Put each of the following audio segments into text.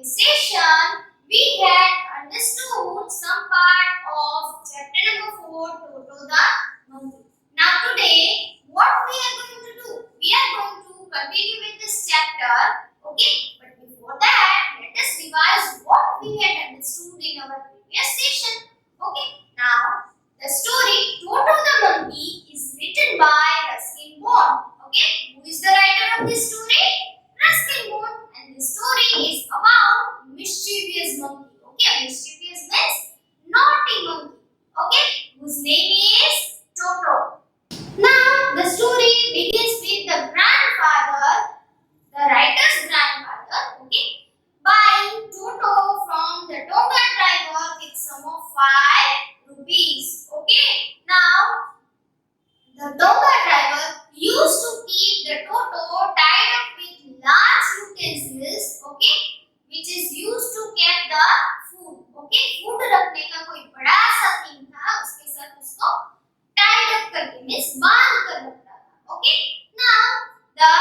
this session, we had understood some part of chapter number 4, Toto the monkey. Now today, what we are going to do? We are going to continue with this chapter, okay? But before that, let us revise what we had understood in our previous session, okay? Now, the story Toto the monkey is written by Ruskin Bond, okay? Who is the writer of this story? Ruskin Bond, and the story is about mischievous monkey, okay? Mischievous means naughty monkey, okay? Whose name is Toto. Now, the story begins with the grandfather, the writer's grandfather, okay, buying Toto from the Tonga driver with sum of 5 rupees, okay. Now, the Tonga driver used to keep the Toto tied up with large utensils, okay, which is used to keep the food, okay. Food रखने का कोई बड़ा सा thing था, उसके साथ उसको tied up करके मीन्स बांध कर रखता था, okay. Now the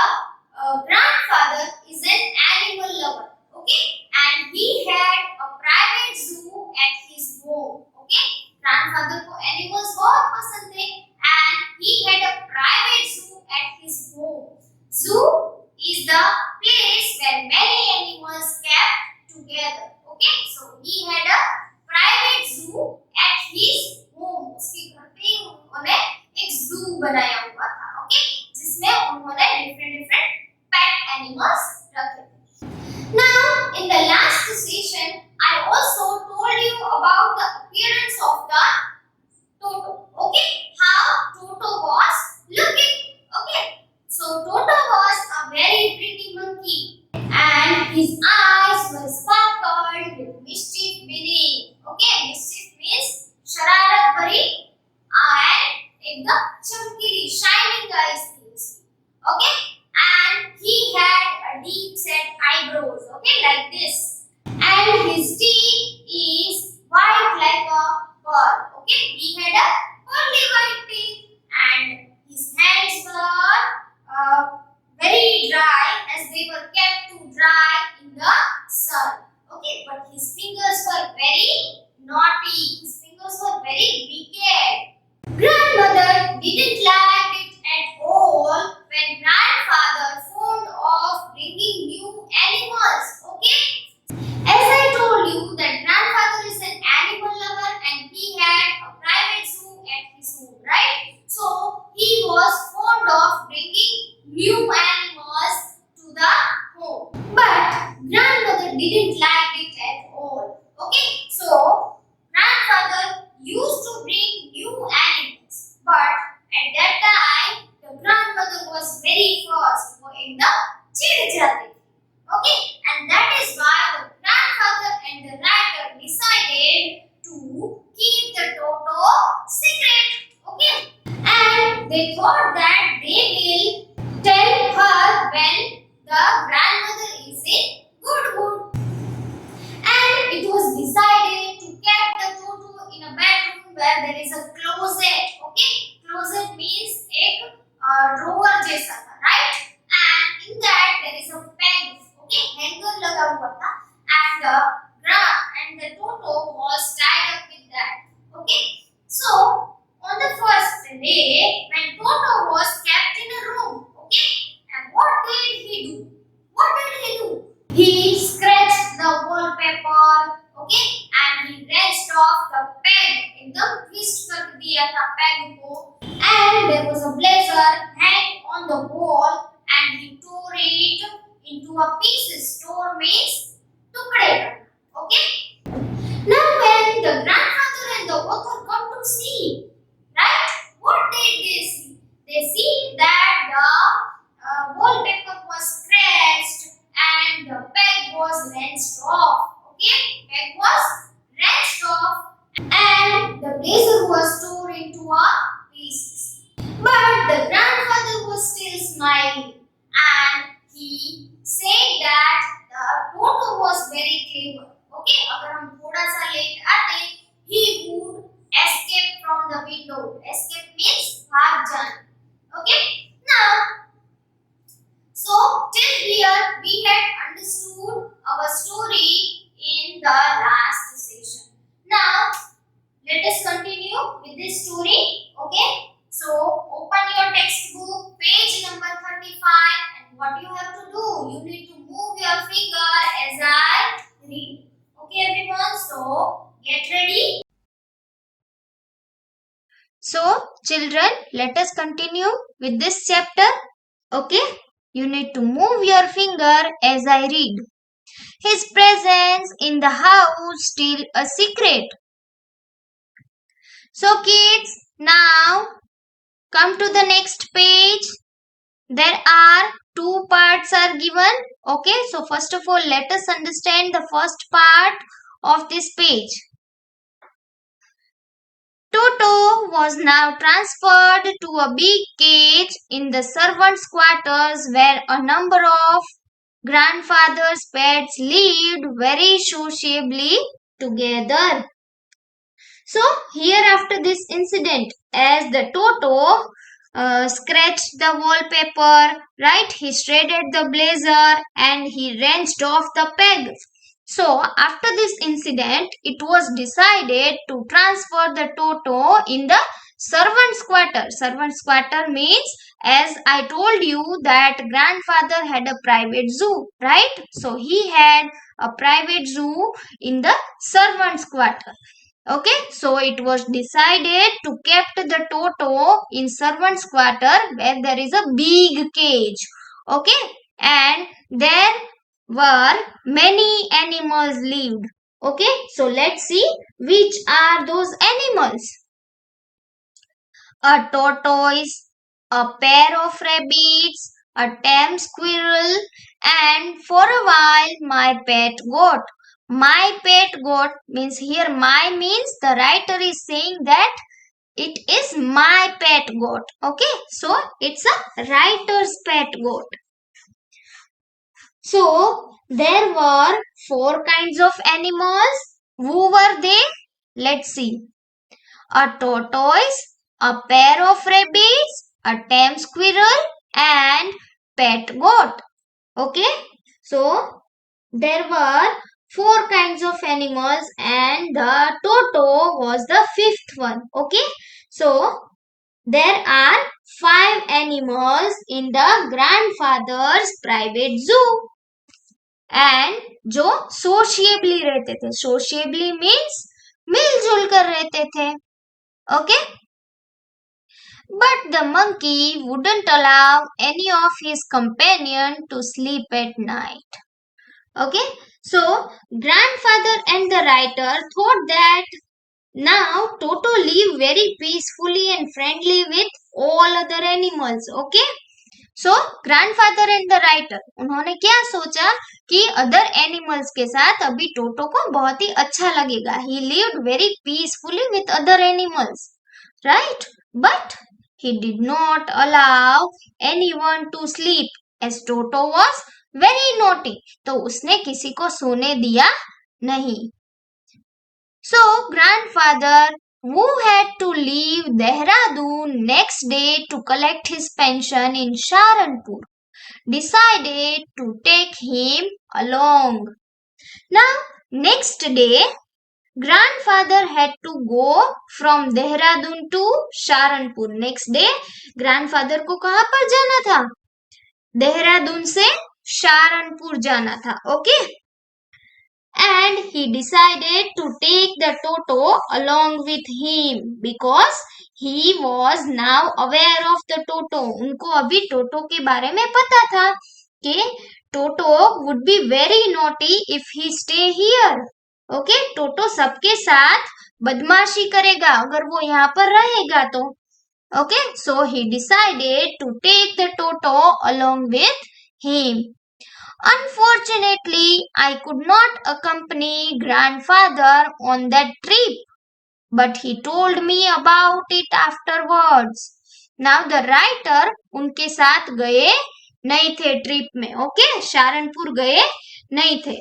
grandfather is an animal lover, okay, and he had a private zoo at his home, okay. Grandfather को animals बहुत पसंद थे and he had a private zoo at his home. Zoo is the place where many animals kept together, okay. So he had a private zoo at his home. उसके घर पे उन्होंने एक zoo बनाया हुआ था, okay, जिसमें उन्होंने different pet animals रखे थे. Now, in the last session, I also told you about the appearance of the Toto, okay, how Toto was looking, okay. So Toto was a very pretty monkey and his eyes were sparkled with mischief beneath, okay. Mischief means शरारत भरी and एकदम चमकीली shining eyes थी उसकी, okay. And he had a deep set eyebrows, okay, like this, and his teeth is white like a pearl, okay. He had a pearly white teeth and his hands were very dry as they were kept to dry in the sun, okay. But his fingers were very naughty. His fingers were very wicked. Grandmother didn't like it at all when grandfather phoned of bringing new animals, okay. As I told you that grandfather is an animal lover and he had a private zoo at his home, right? So he was fond of bringing new animals to the home. But grandmother didn't like it at all, okay. So grandfather used to bring new animals, but at that time the grandmother was very fast, वो एकदम चिढ़ जाती थी, okay. And that is why the grandfather and the writer decided to keep the Toto secret, okay. And they thought that they will tell her when the grandmother is in good mood. And it was decided to keep the Toto in a bedroom where there is a closet, okay. Closet means एक drawer जैसा था, right? And in that there is a peg, okay, hanger लगा हुआ था, and the Toto was tied up with that, okay. So on the first day when Toto was kept in a room, okay, and what did he do? What did he do? He scratched the wallpaper, okay, and he wrenched off the peg, एकदम twist कर दिया था peg को, and there was a blazer hanging on the wall and he tore it into a pieces. Tore means टुकड़े करना, okay. Now when the grandfather and the author come to see, right, what did they see? They see that the wallpaper was scratched and the peg was wrenched off, okay. Peg was wrenched off and the blazer was torn into a pieces. But the grandfather was still smiling and he said that the Toto was very clever, okay. अगर हम थोड़ा सा late आते, he would escape from the window. Escape means भाग जाना, okay. Now, so till here we had understood our story So, children, let us continue with this chapter. Okay? You need to move your finger as I read. His presence in the house still a secret. So, kids, now come to the next page. There are two parts are given. Okay, so first of all, let us understand the first part of this page. Toto was now transferred to a big cage in the servants' quarters where a number of grandfather's pets lived very sociably together. So, here after this incident, as the Toto scratched the wallpaper, right? He shredded the blazer and he wrenched off the pegs. So, after this incident, it was decided to transfer the Toto in the servants' quarter. Servants' quarter means, as I told you, that grandfather had a private zoo, right? So, he had a private zoo in the servants' quarter. Okay, so it was decided to kept the Toto in servants' quarter where there is a big cage. Okay, and there were many animals lived. Okay, so let's see which are those animals. A tortoise, a pair of rabbits, a tame squirrel, and for a while my pet goat. My pet goat means here my means the writer is saying that it is my pet goat. Okay, so it's a writer's pet goat. So there were four kinds of animals. Who were they? Let's see. A tortoise, a pair of rabbits, a tame squirrel, and pet goat. Okay, so there were four kinds of animals and the Toto was the fifth one. Okay, so there are five animals in the grandfather's private zoo and जो sociably रहते थे. Sociably means मिलजुल कर रहते थे. Okay, but the monkey wouldn't allow any of his companion to sleep at night. Okay, so grandfather and the writer thought that now Toto live very peacefully and friendly with all other animals. Okay, so grandfather and the writer उन्होंने क्या सोचा कि other animals के साथ अभी टोटो को बहुत ही अच्छा लगेगा. He lived very peacefully with other animals, right? But he did not allow anyone to sleep as Toto was very naughty. तो उसने किसी को सोने दिया नहीं. So grandfather, who had to leave Dehradun next day to collect his pension in Saharanpur, decided to take him along. Now next day grandfather had to go from Dehradun to Saharanpur. Next day grandfather को कहाँ पर जाना था? देहरादून से Saharanpur जाना था. Okay, and he decided to take the Toto along with him because he was now aware of the Toto. उनको अभी टोटो के बारे में पता था कि टोटो would be very naughty if he stay here. Okay, टोटो सबके साथ बदमाशी करेगा अगर वो यहाँ पर रहेगा तो. Okay, so he decided to take the Toto along with him. Unfortunately, I could not accompany grandfather on that trip, but he told me about it afterwards. Now the writer उनके साथ गए नहीं थे ट्रिप में. Okay, Saranpur गए नहीं थे.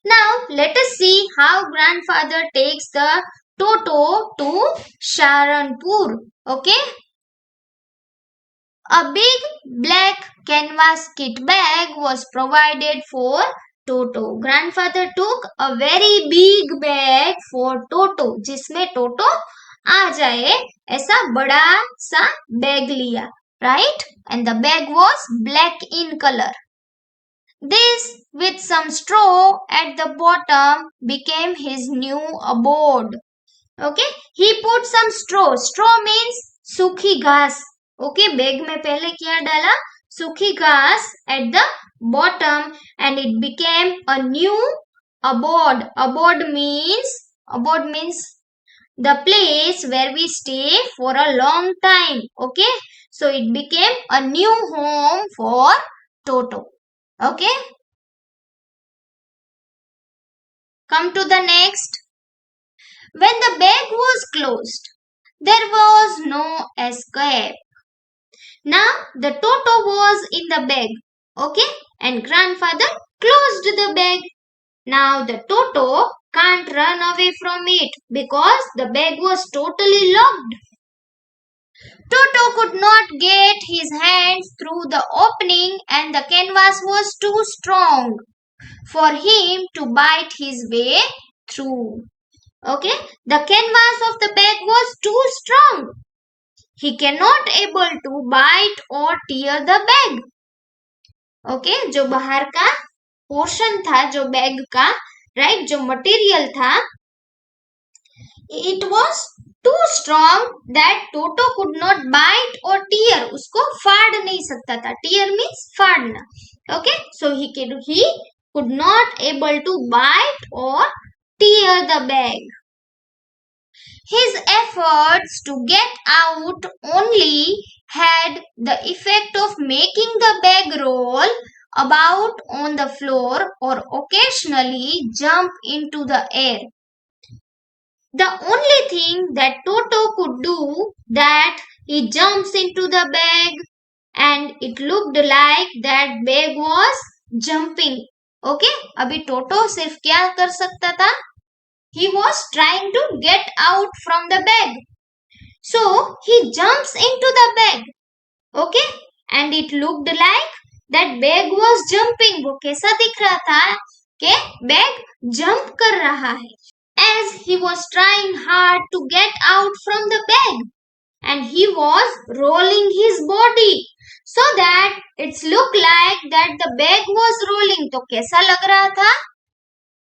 Now let us see how grandfather takes the Toto to Saharanpur. Okay. A big black canvas kit bag was provided for Toto. Grandfather took a very big bag for Toto, जिसमें Toto आ जाए ऐसा बड़ा सा bag लिया, right? And the bag was black in color. This, with some straw at the bottom, became his new abode. Okay, he put some straw. Straw means सूखी घास. Okay, bag में पहले क्या डाला? सूखी घास at the bottom, and it became a new abode. Abode means the place where we stay for a long time. Okay, so it became a new home for Toto. Okay, come to the next. When the bag was closed, there was no escape. Now the Toto was in the bag. Okay, and grandfather closed the bag. Now the Toto can't run away from it because the bag was totally locked. Toto could not get his hands through the opening and the canvas was too strong for him to bite his way through. Okay, the canvas of the bag was too strong. He cannot able to bite or tear the bag. Okay, जो बाहर का portion था, जो bag का, right, जो material था, it was too strong that Toto could not bite or tear. उसको फाड़ नहीं सकता था. Tear means फाड़ना. Okay, so he could not able to bite or tear the bag. His efforts to get out only had the effect of making the bag roll about on the floor or occasionally jump into the air. The only thing that Toto could do that he jumps into the bag and it looked like that bag was jumping. Okay, अभी Toto सिर्फ क्या कर सकता था? He was trying to get out from the bag. So he jumps into the bag. Okay, and it looked like that bag was jumping. वो कैसा दिख रहा था कि bag jump कर रहा है. As he was trying hard to get out from the bag, and he was rolling his body so that it looked like that the bag was rolling. तो कैसा लग रहा था?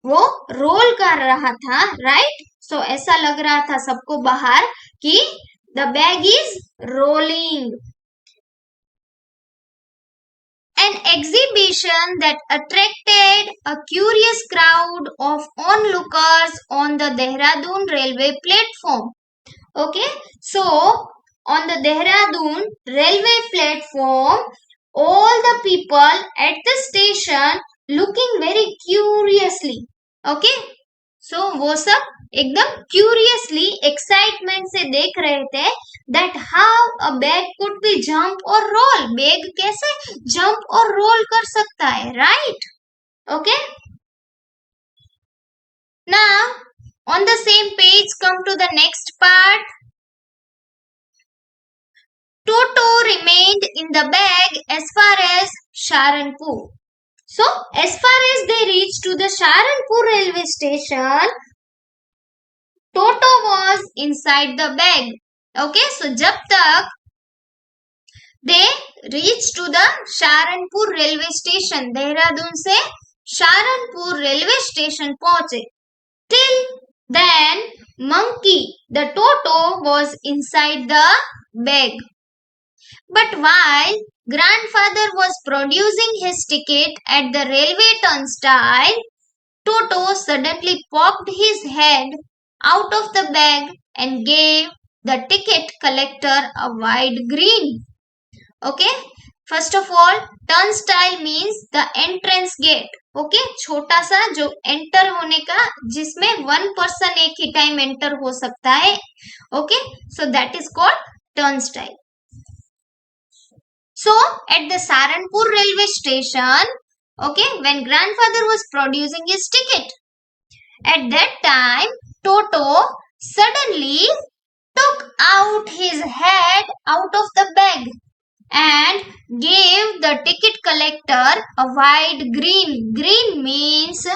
वो रोल कर रहा था, राइट. सो ऐसा लग रहा था सबको बाहर कि the bag is rolling. An exhibition that attracted a curious crowd of onlookers on the Dehradun railway platform. Okay, so on the Dehradun railway platform, all the people at the station looking very curiously. Okay, so वो सब एकदम curiously excitement से देख रहे थे that how a bag could be jump or roll. Bag कैसे jump और roll कर सकता है, right? Okay, now on the same page come to the next part. Toto remained in the bag as far as Saharanpur. So, as far as they reached to the Saharanpur railway station, Toto was inside the bag. Okay, so जब तक they reached to the Saharanpur railway station, Dehradun से Saharanpur railway station पहुंचे. Till then, Monkey, the Toto, was inside the bag. But while grandfather was producing his ticket at the railway turnstile, Toto suddenly popped his head out of the bag and gave the ticket collector a wide grin. Okay, first of all, turnstile means the entrance gate. Okay, छोटा सा जो enter होने का, जिसमें one person एक ही time enter हो सकता है. Okay, so that is called turnstile. So at the Saharanpur railway station, okay, when grandfather was producing his ticket, at that time Toto suddenly took out his head out of the bag and gave the ticket collector a wide grin. Grin means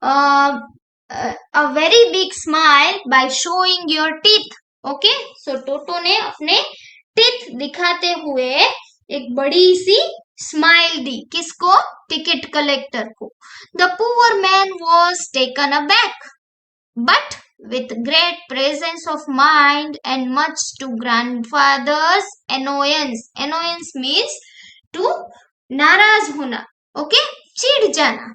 a very big smile by showing your teeth. Okay, so Toto ने अपने teeth दिखाते हुए एक बड़ी सी smile दी. किसको? Ticket collector को. The poor man was taken aback, but with great presence of mind and much to grandfather's annoyance. Annoyance means to नाराज होना. Okay, चिढ़ जाना.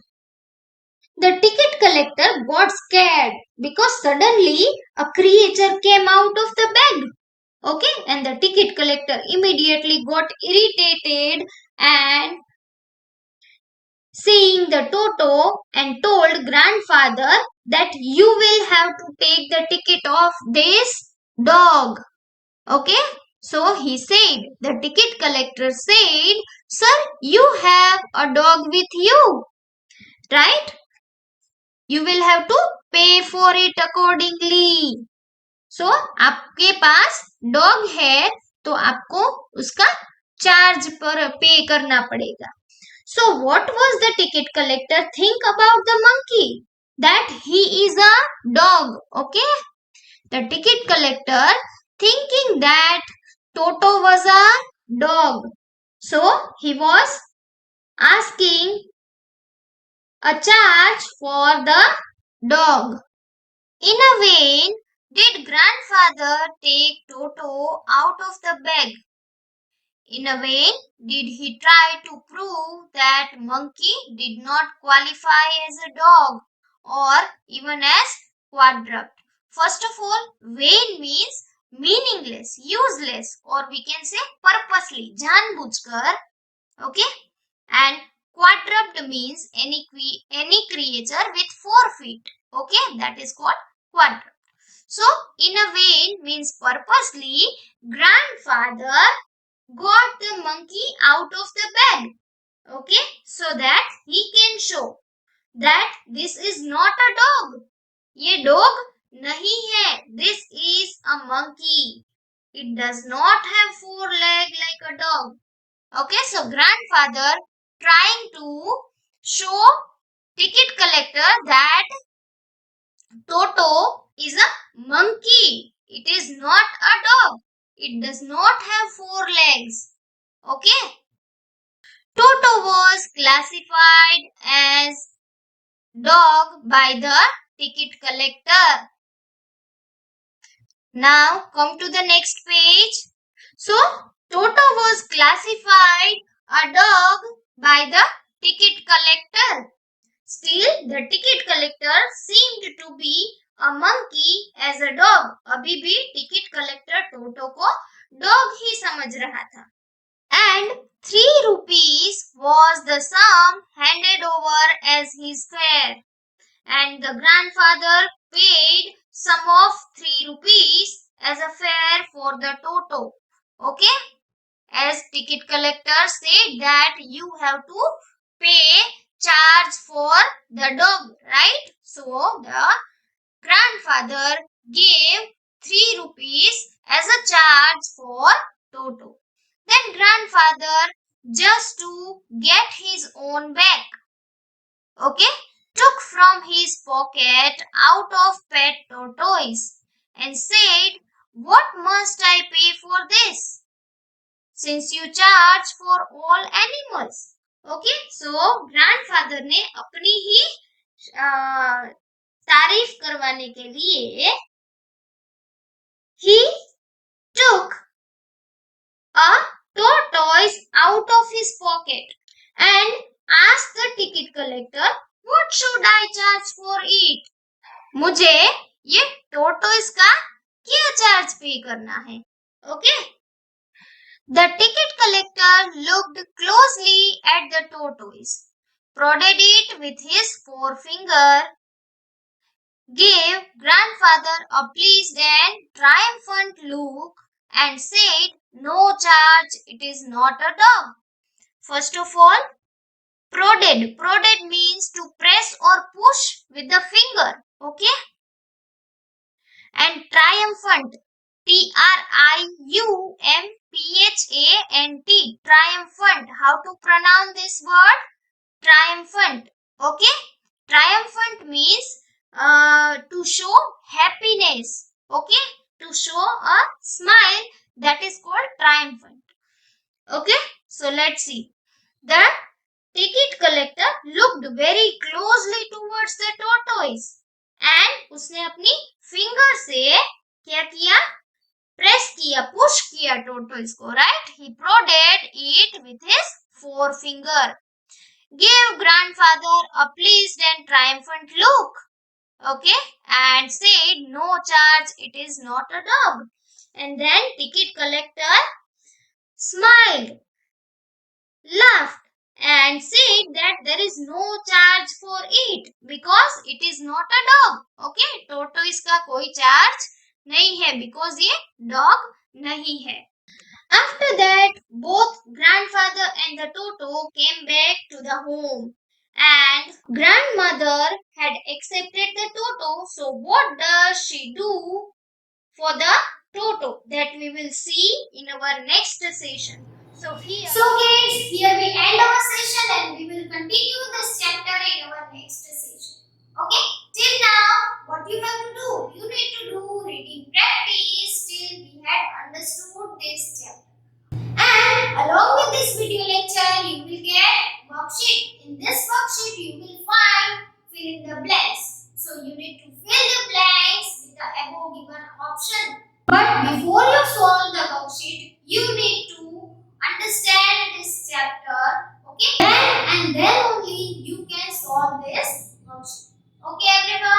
The ticket collector got scared because suddenly a creature came out of the bag. Okay, and the ticket collector immediately got irritated and seeing the Toto and told grandfather that you will have to take the ticket of this dog. Okay, so he said, the ticket collector said, sir, you have a dog with you, right? You will have to pay for it accordingly. So आपके पास dog है तो आपको उसका charge पर पे करना पड़ेगा. So what was the ticket collector think about the monkey? That he is a dog. Okay, the ticket collector thinking that Toto was a dog, so he was asking a charge for the dog. In a vain did grandfather take Toto out of the bag. In a vain did he try to prove that monkey did not qualify as a dog or even as quadruped. First of all, vain means meaningless, useless, or we can say purposely, जानबूझकर. Okay, and quadruped means any creature with 4 feet. Okay, that is called quadruped. So in a vain means purposely, grandfather got the monkey out of the bag. Okay, so that he can show that this is not a dog. ये dog नहीं है. This is a monkey. It does not have 4 legs like a dog. Okay, so grandfather trying to show ticket collector that Toto is a monkey. It is not a dog. It does not have 4 legs. Okay. Toto was classified as dog by the ticket collector. Now come to the next page. So Toto was classified a dog by the ticket collector. Still the ticket collector seemed to be a monkey as a dog. अभी भी ticket collector Toto को dog ही समझ रहा था. And 3 rupees was the sum handed over as his fare. And the grandfather paid sum of 3 rupees as a fare for the Toto. Okay? As ticket collector said that you have to pay charge for the dog, right? So the grandfather gave 3 rupees as a charge for Toto. Then grandfather, just to get his own back, okay, took from his pocket out of pet tortoise and said, what must I pay for this? Since you charge for all animals. Okay, so grandfather ने अपनी ही तारीफ करवाने के लिए he took a tortoise out of his pocket and asked the ticket collector, what should I charge for it? मुझे ये tortoise का क्या चार्ज पे करना है? Okay? The ticket collector looked closely at the tortoise, prodded it with his forefinger, gave grandfather a pleased and triumphant look and said, no charge, it is not a dog. First of all, prodded. Prodded means to press or push with the finger. Okay? And triumphant. Triumphant. Triumphant. How to pronounce this word? Triumphant. Okay? Triumphant means to show happiness. Okay? To show a smile, that is called triumphant. Okay? So let's see. The ticket collector looked very closely towards the tortoise and उसने अपनी finger से क्या किया, press किया, push किया टोटो इसको, right. He prodded it with his four finger, gave grandfather a pleased and triumphant look, okay, and said, no charge, it is not a dog. And then ticket collector smiled, laughed, and said that there is no charge for it because it is not a dog. Okay, टोटो इसका कोई charge नहीं है because ये dog नहीं है. After that, both grandfather and the Toto came back to the home, and grandmother had accepted the Toto. So what does she do for the Toto? That we will see in our next session. So kids, here we end our session and we will continue this chapter in our next session. Okay? Till now, what you have to do? You need to do reading practice till we had understood this chapter. And along with this video lecture, you will get worksheet. In this worksheet, you will find fill in the blanks. So you need to fill the blanks with the above given option. But before you solve the worksheet, you need to understand this chapter. Okay? And then only you can solve this worksheet. Okay, everyone?